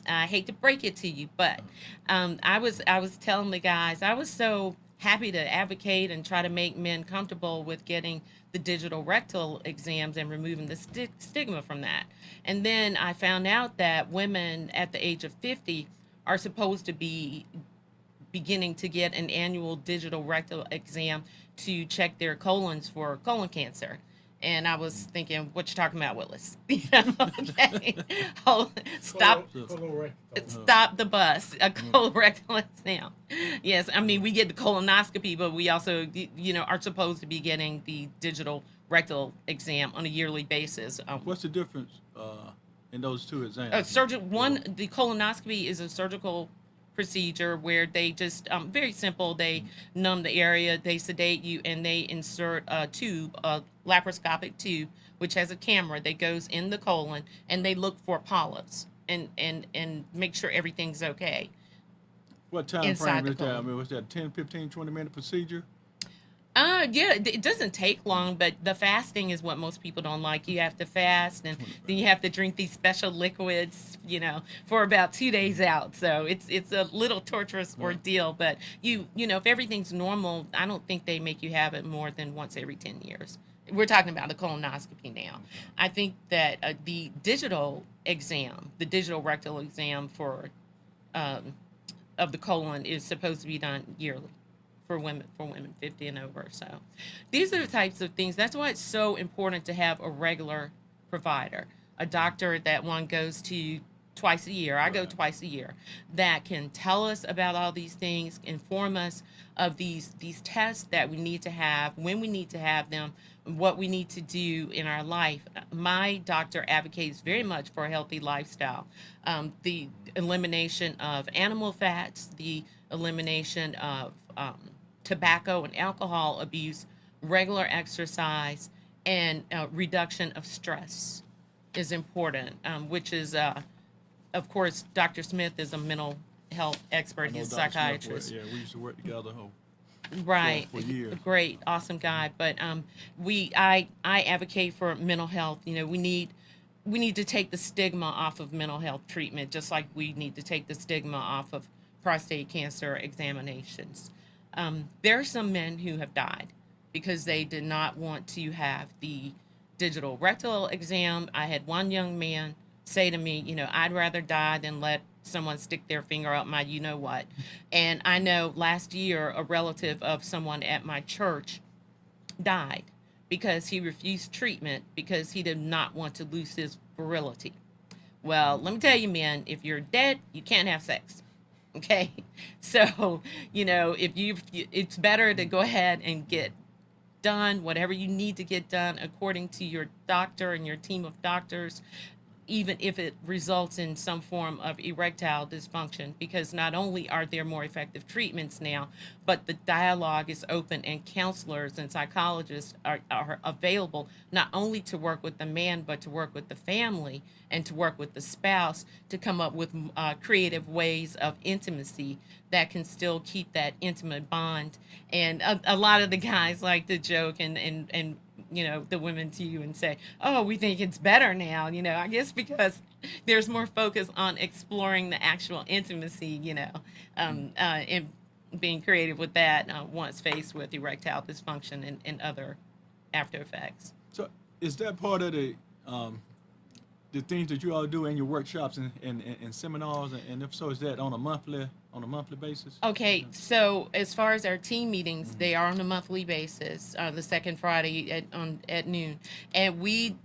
I hate to break it to you, but I was telling the guys, I was so happy to advocate and try to make men comfortable with getting the digital rectal exams and removing the stigma from that. And then I found out that women at the age of 50 are supposed to be beginning to get an annual digital rectal exam to check their colons for colon cancer. And I was thinking, what you talking about, Willis? Okay. Stop the bus. A colorectal exam. Yes, I mean, we get the colonoscopy, but we also, are supposed to be getting the digital rectal exam on a yearly basis. What's the difference in those two exams? The colonoscopy is a surgical procedure where they just very simple. They numb the area, they sedate you, and they insert a tube, a laparoscopic tube, which has a camera that goes in the colon, and they look for polyps and make sure everything's okay. What time inside frame the is that? I colon. mean, was that 10, 15, 20-minute procedure? Yeah, it doesn't take long, but the fasting is what most people don't like. You have to fast, and then you have to drink these special liquids, for about 2 days out. So it's a little torturous ordeal. But if everything's normal, I don't think they make you have it more than once every 10 years. We're talking about a colonoscopy now. I think that the digital rectal exam for of the colon is supposed to be done yearly for women 50 and over. So these are the types of things. That's why it's so important to have a regular provider, a doctor that one goes to twice a year. I go twice a year, that can tell us about all these things, inform us of these tests that we need to have, when we need to have them, what we need to do in our life. My doctor advocates very much for a healthy lifestyle. The elimination of animal fats, the elimination of tobacco and alcohol abuse, regular exercise, and reduction of stress is important, which is, of course, Dr. Smith is a mental health expert. He's a Dr. Smith psychiatrist. yeah, we used to work together. Right. For years. Great, awesome guy. But I advocate for mental health. We need to take the stigma off of mental health treatment, just like we need to take the stigma off of prostate cancer examinations. There are some men who have died because they did not want to have the digital rectal exam. I had one young man say to me, I'd rather die than let someone stick their finger up my what. And I know last year a relative of someone at my church died because he refused treatment because he did not want to lose his virility. Well, let me tell you, man, if you're dead, you can't have sex. Okay? So, it's better to go ahead and get done whatever you need to get done according to your doctor and your team of doctors, even if it results in some form of erectile dysfunction, because not only are there more effective treatments now, but the dialogue is open, and counselors and psychologists are available not only to work with the man, but to work with the family and to work with the spouse to come up with creative ways of intimacy that can still keep that intimate bond. And a lot of the guys like to joke and the women to you and say, oh, we think it's better now, I guess because there's more focus on exploring the actual intimacy, and being creative with that once faced with erectile dysfunction and other after effects. So is that part of the things that you all do in your workshops and seminars, and if so, is that on a monthly basis? Okay, so as far as our team meetings, they are on a monthly basis, the second Friday at noon, and we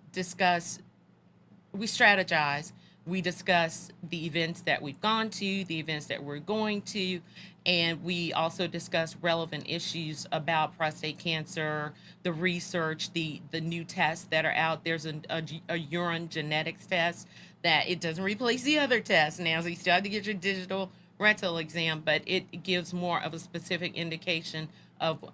strategize, we discuss the events that we've gone to, the events that we're going to, and we also discuss relevant issues about prostate cancer, the research, the new tests that are out. There's a urine genetics test that it doesn't replace the other tests now, so you still have to get your digital rectal exam, but it gives more of a specific indication of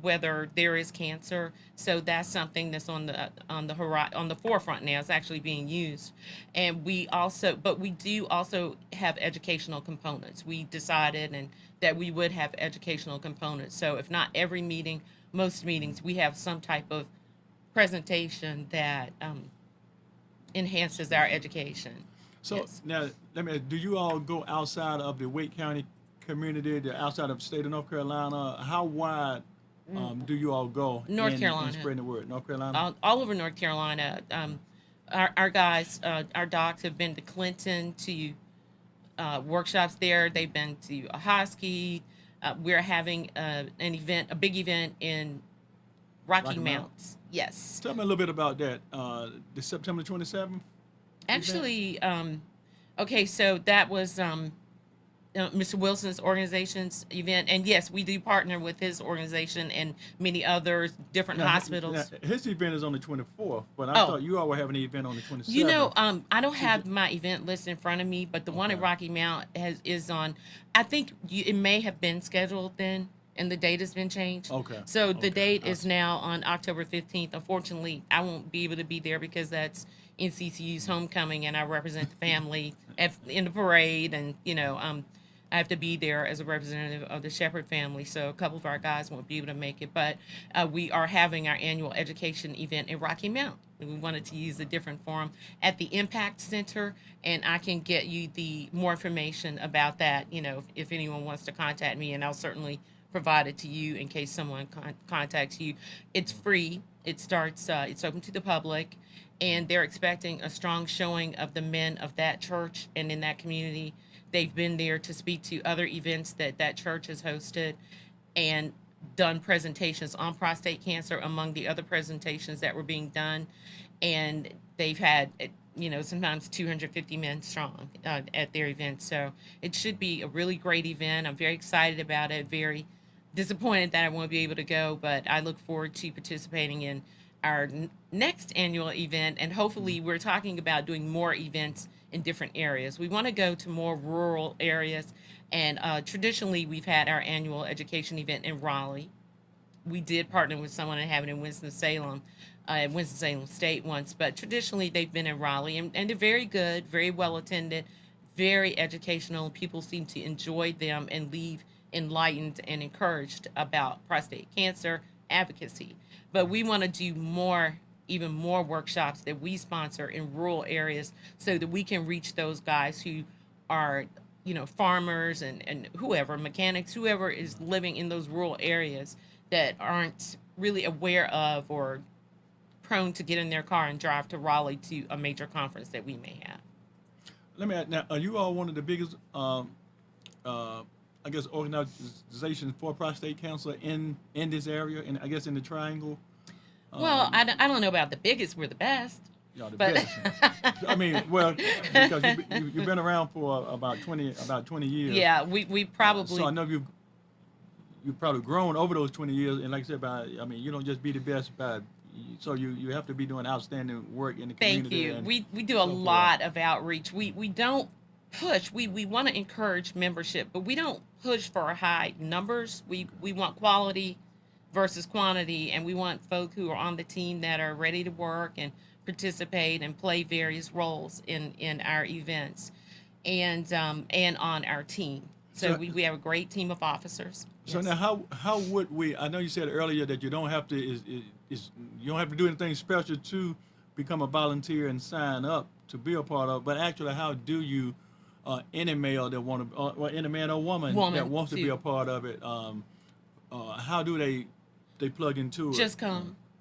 whether there is cancer. So that's something that's on the forefront now. It's actually being used, and we do also have educational components. We decided that we would have educational components. So if not every meeting, most meetings, we have some type of presentation that enhances our education. So Yes. now, do you all go outside of the Wake County community, outside of the state of North Carolina? How wide do you all go North in Carolina. spreading the word? North Carolina? All over North Carolina. Our guys, our docs have been to Clinton to workshops there. They've been to Ahoskie. We're having a big event in Rocky Rocky Mount? Mounts. Yes. Tell me a little bit about that. The September 27th? Actually, okay, so that was Mr. Wilson's organization's event, and yes, we do partner with his organization and many others, different hospitals. His event is on the 24th, but I Oh. thought you all were having an event on the 27th. You know, I don't have my event list in front of me, but the one at Okay. Rocky Mount is on. I think it may have been scheduled then, and the date has been changed. Okay. So the Okay. date is now on October 15th. Unfortunately, I won't be able to be there because that's NCCU's homecoming, and I represent the family in the parade, and I have to be there as a representative of the Shepherd family, so a couple of our guys won't be able to make it. But we are having our annual education event in Rocky Mount. And we wanted to use a different forum at the Impact Center, and I can get you the more information about that. If anyone wants to contact me, and I'll certainly provide it to you in case someone contacts you. It's free. It starts. It's open to the public, and they're expecting a strong showing of the men of that church and in that community. They've been there to speak to other events that church has hosted and done presentations on prostate cancer among the other presentations that were being done. And they've had, sometimes 250 men strong at their events. So it should be a really great event. I'm very excited about it, very disappointed that I won't be able to go, but I look forward to participating in our next annual event. And hopefully we're talking about doing more events in different areas. We want to go to more rural areas, and traditionally we've had our annual education event in Raleigh. We did partner with someone and have it in Winston-Salem, at Winston-Salem State once, but traditionally they've been in Raleigh, and they're very good, very well attended, very educational. People seem to enjoy them and leave enlightened and encouraged about prostate cancer advocacy. But we want to do even more workshops that we sponsor in rural areas so that we can reach those guys who are, farmers and whoever, mechanics, whoever is living in those rural areas that aren't really aware of or prone to get in their car and drive to Raleigh to a major conference that we may have. Let me ask, now, are you all one of the biggest, I guess, organizations for prostate cancer in this area, and I guess in the Triangle? Well, I don't know about the biggest. We're the best. Y'all the But best. I mean, well, because you've been around for about 20 years. yeah, we probably. So I know you've probably grown over those 20 years, and like I said, you don't just be the best, so you have to be doing outstanding work in the Thank community. you. And We do a so forth. lot of outreach. We don't push. We want to encourage membership, but we don't push for high numbers. We want quality versus quantity, and we want folk who are on the team that are ready to work and participate and play various roles in our events and on our team. So So- we have a great team of officers. So Yes. now, how would we? I know you said earlier that you don't have to you don't have to do anything special to become a volunteer and sign up to be a part of. But actually, how do you? Any male that want to, or any man or woman that wants to be too. a part of it, how do they plug into it?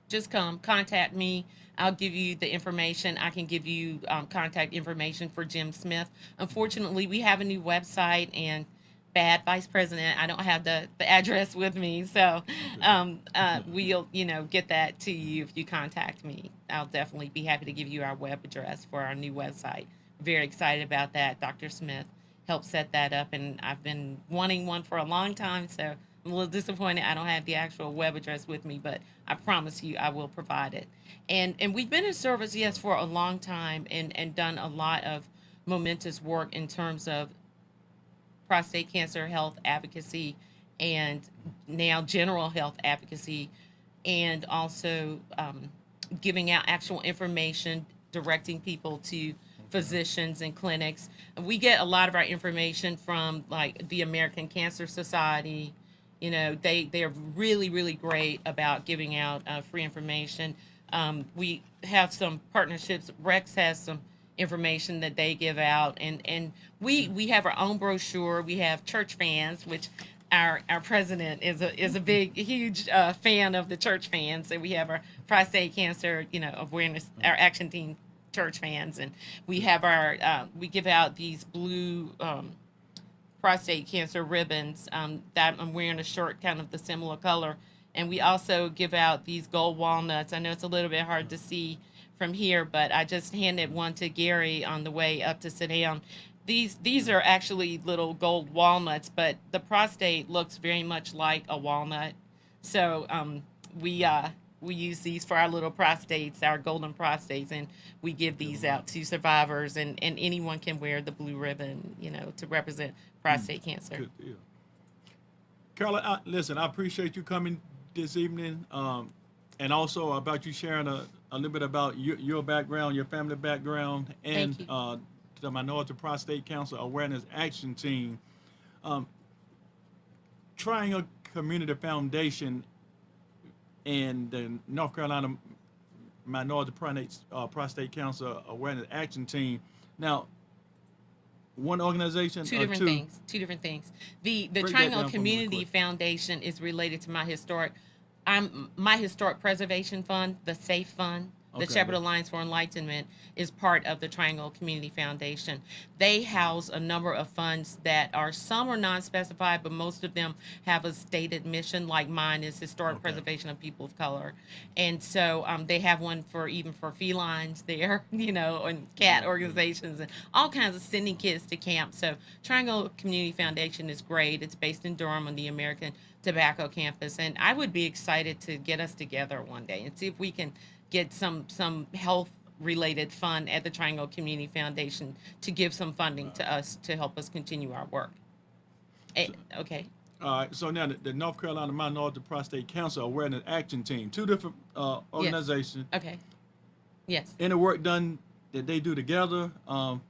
Just come, contact me. I'll give you the information. I can give you contact information for Jim Smith. Unfortunately, we have a new website, and bad vice president, I don't have the address with me. So we'll, get that to you if you contact me. I'll definitely be happy to give you our web address for our new website. Very excited about that. Dr. Smith helped set that up, and I've been wanting one for a long time. So I'm a little disappointed I don't have the actual web address with me, but I promise you I will provide it. And we've been in service, yes, for a long time, and done a lot of momentous work in terms of prostate cancer health advocacy and now general health advocacy, and also giving out actual information, directing people to physicians and clinics. We get a lot of our information from like the American Cancer Society. They're really, really great about giving out free information. We have some partnerships. Rex has some information that they give out, and we have our own brochure. We have Church Fans, which our president is a big, huge fan of the Church Fans. So we have our prostate cancer, awareness, our action team Church Fans, and we have our we give out these blue prostate cancer ribbons that I'm wearing a shirt kind of the similar color, and we also give out these gold walnuts. I know it's a little bit hard to see from here, but I just handed one to Gary on the way up to sit down. These are actually little gold walnuts, but the prostate looks very much like a walnut. So we use these for our little prostates, our golden prostates, and we give these out to survivors, and anyone can wear the blue ribbon, to represent prostate cancer. Good deal. Carla, listen, I appreciate you coming this evening, and also about you sharing a little bit about your background, your family background, and Thank you. the Minority Prostate Cancer Awareness Action Team. Triangle Community Foundation and the North Carolina Minority Prostate Cancer Awareness Action Team. Now, one organization Two or different two? things. Two different things. The Break that Triangle down for me real Community quick. Foundation is related to my historic preservation fund, the SAFE fund. The Okay. Shepherd Alliance for Enlightenment is part of the Triangle Community Foundation. They house a number of funds that some are non-specified, but most of them have a stated mission, like mine is historic Okay. preservation of people of color. And so they have one for felines there, and cat organizations and all kinds of sending kids to camp. So Triangle Community Foundation is great. It's based in Durham on the American Tobacco campus. And I would be excited to get us together one day and see if we can get some health related fund at the Triangle Community Foundation to give some funding to us to help us continue our work. Okay. All right. So now the North Carolina Minority Prostate Cancer Awareness Action Team, two different organizations. Okay. Yes. Any work done that they do together, or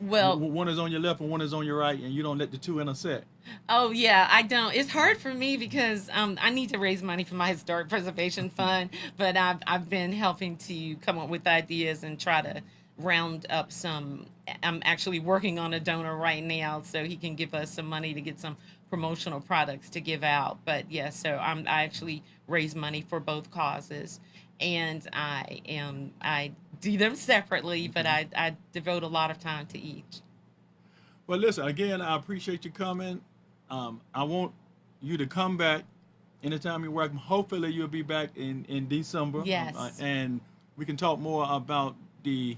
Well, one is on your left and one is on your right, and you don't let the two intersect? oh yeah, I don't. It's hard for me because I need to raise money for my historic preservation fund, but I've been helping to come up with ideas and try to round up some. I'm actually working on a donor right now, so he can give us some money to get some promotional products to give out. But yeah, so I actually raise money for both causes, and I do them separately, but I devote a lot of time to each. Well, listen, again, I appreciate you coming. I want you to come back anytime you're working. Hopefully, you'll be back in December. Yes. And we can talk more about the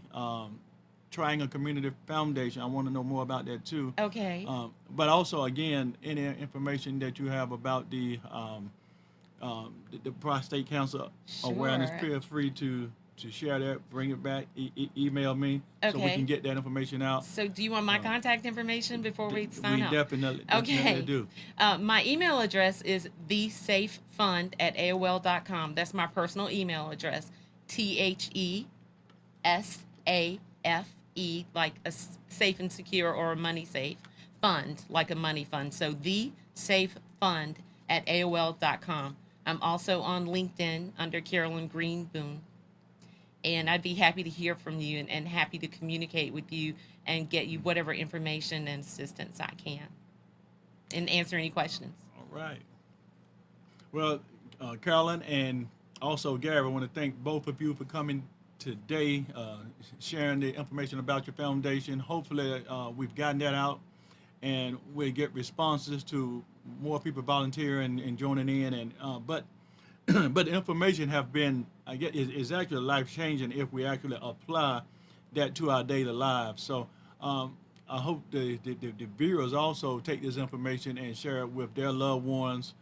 Triangle Community Foundation. I want to know more about that too. Okay. But also, again, any information that you have about the prostate cancer awareness, Sure. feel free to share that, bring it back, email me so we Okay. can get that information out. So do you want my contact information before we sign We off? definitely Okay. do. My email address is thesafefund@aol.com. That's my personal email address. THESAFE, like a safe and secure or a money safe fund, like a money fund. So thesafefund@aol.com. I'm also on LinkedIn under Carolyn Green Boone. And I'd be happy to hear from you and happy to communicate with you and get you whatever information and assistance I can and answer any questions. All right. Well, Carolyn and also Gary, I want to thank both of you for coming today, sharing the information about your foundation. Hopefully, we've gotten that out, and we'll get responses to more people volunteering and joining in. And but but the information have been, I guess, is actually life changing if we actually apply that to our daily lives. So I hope the viewers also take this information and share it with their loved ones,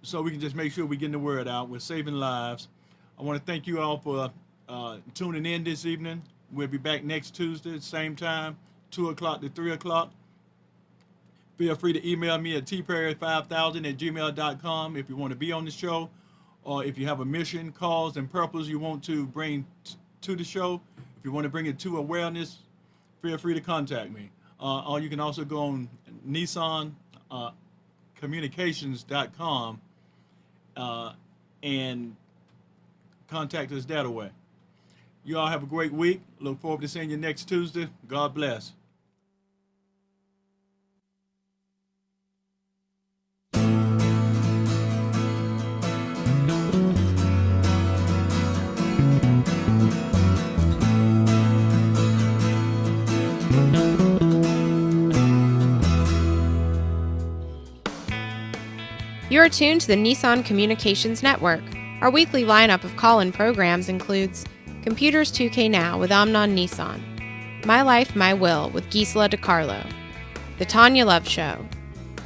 so we can just make sure we're getting the word out. We're saving lives. I want to thank you all for tuning in this evening. We'll be back next Tuesday, same time, 2 o'clock to 3 o'clock. Feel free to email me at tperry5000@gmail.com if you want to be on the show, or if you have a mission, cause, and purpose you want to bring to the show. If you want to bring it to awareness, feel free to contact me. Or you can also go on Nissan communications.com and contact us that way. You all have a great week. Look forward to seeing you next Tuesday. God bless. You are tuned to the Nissan Communications Network. Our weekly lineup of call-in programs includes Computers 2K Now with Amnon Nissan, My Life, My Will with Gisela DiCarlo, The Tanya Love Show,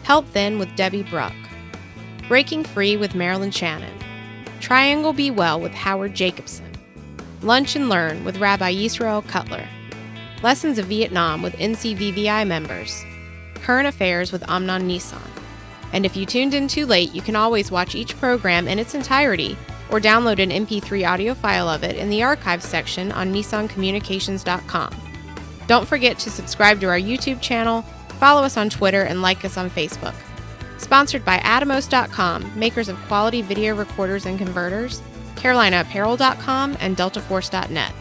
Health Then with Debbie Bruck, Breaking Free with Marilyn Shannon, Triangle Be Well with Howard Jacobson, Lunch and Learn with Rabbi Yisrael Cutler, Lessons of Vietnam with NCVVI members, Current Affairs with Amnon Nissan. And if you tuned in too late, you can always watch each program in its entirety or download an MP3 audio file of it in the archives section on nissancommunications.com. Don't forget to subscribe to our YouTube channel, follow us on Twitter, and like us on Facebook. Sponsored by Atomos.com, makers of quality video recorders and converters, CarolinaApparel.com, and DeltaForce.net.